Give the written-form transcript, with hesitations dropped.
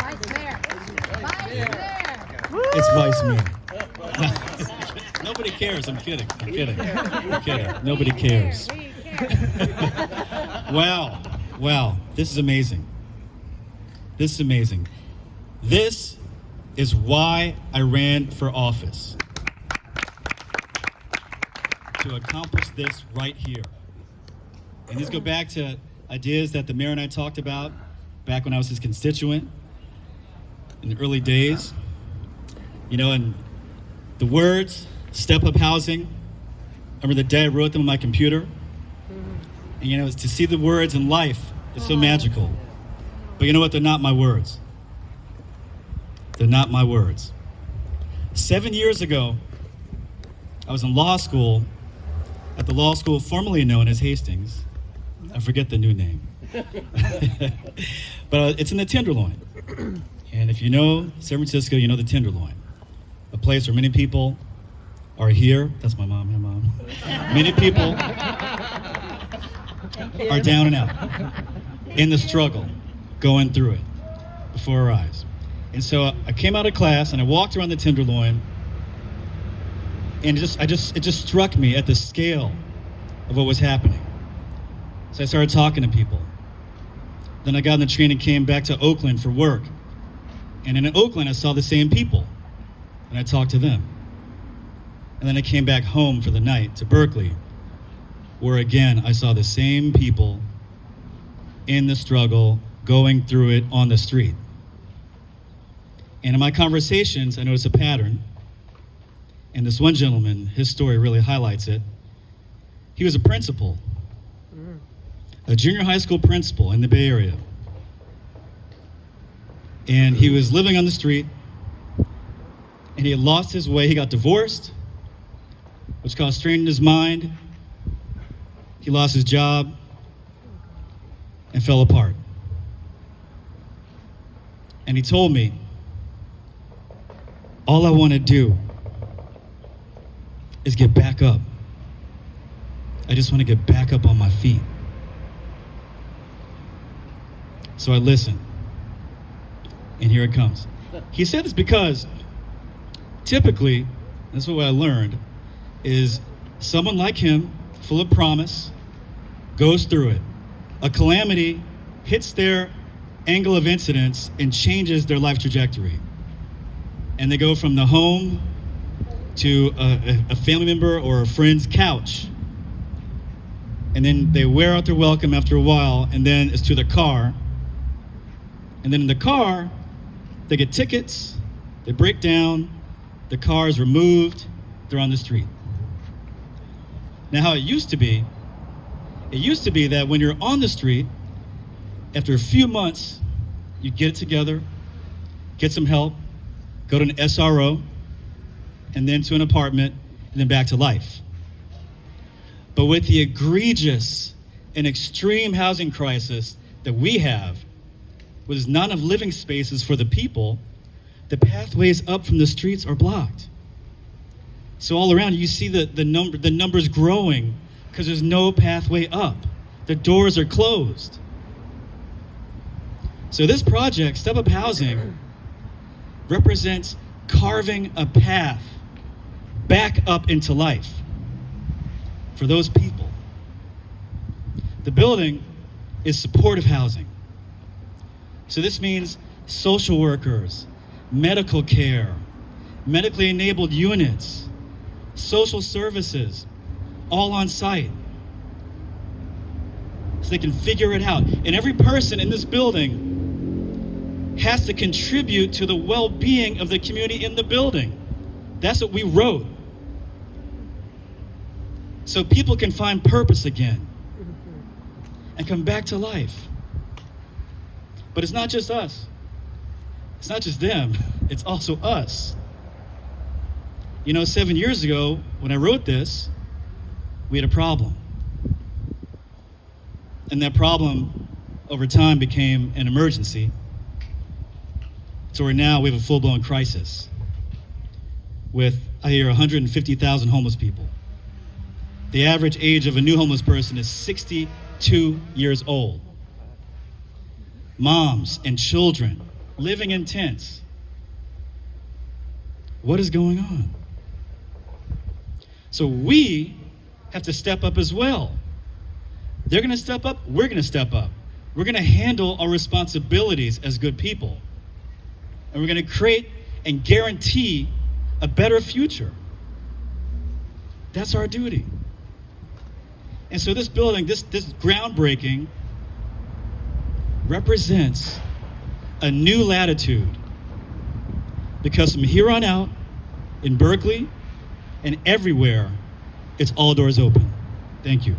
Vice Mayor. Vice Mayor. It's Vice Mayor. Nobody cares. I'm kidding. I'm kidding. I'm kidding. Nobody cares. Wow. Wow. This is amazing. This is amazing. This is why I ran for office. To accomplish this right here. And these go back to ideas that the mayor and I talked about back when I was his constituent in the early days. You know, and the words, step up housing, I remember the day I wrote them on my computer. And you know, to see the words in life is so magical. But you know what? They're not my words. They're not my words. 7 years ago, I was in law school at the law school formerly known as Hastings. I forget the new name. But it's in the Tenderloin. And if you know San Francisco, you know the Tenderloin. A place where many people are here. That's my mom. Hey, Mom. Many people are down and out in the struggle, going through it before our eyes. And so I came out of class and I walked around the Tenderloin, and it just struck me at the scale of what was happening. So I started talking to people. Then I got on the train and came back to Oakland for work. And in Oakland, I saw the same people, and I talked to them. And then I came back home for the night to Berkeley, where again, I saw the same people in the struggle, going through it on the street. And in my conversations, I noticed a pattern. And this one gentleman, his story really highlights it. He was a principal, a junior high school principal in the Bay Area. And he was living on the street, and he had lost his way. He got divorced, which caused strain in his mind. He lost his job and fell apart. And he told me, all I want to do is get back up. I just want to get back up on my feet. So I listened. And here it comes. He said this because typically, this is what I learned, is someone like him, full of promise, goes through it. A calamity hits their angle of incidence and changes their life trajectory. And they go from the home to a family member or a friend's couch. And then they wear out their welcome after a while, and then it's to the car. And then in the car, they get tickets, they break down, the car is removed, they're on the street. Now, how it used to be that when you're on the street, after a few months, you get it together, get some help, go to an SRO, and then to an apartment, and then back to life. But with the egregious and extreme housing crisis that we have, with not enough living spaces for the people, the pathways up from the streets are blocked. So all around you see the numbers growing because there's no pathway up. The doors are closed. So this project, Step Up Housing, represents carving a path back up into life for those people. The building is supportive housing. So this means social workers, medical care, medically enabled units, social services, all on site. So they can figure it out. And every person in this building has to contribute to the well-being of the community in the building. That's what we wrote. So people can find purpose again and come back to life. But it's not just us. It's not just them. It's also us. You know, 7 years ago, when I wrote this, we had a problem. And that problem, over time, became an emergency. So where now we have a full-blown crisis with, I hear, 150,000 homeless people. The average age of a new homeless person is 62 years old. Moms and children living in tents. What is going on? So we have to step up as well. They're going to step up, we're going to step up. We're going to handle our responsibilities as good people. And we're going to create and guarantee a better future. That's our duty. And so this building, this groundbreaking represents a new latitude. Because from here on out, in Berkeley and everywhere, it's all doors open. Thank you.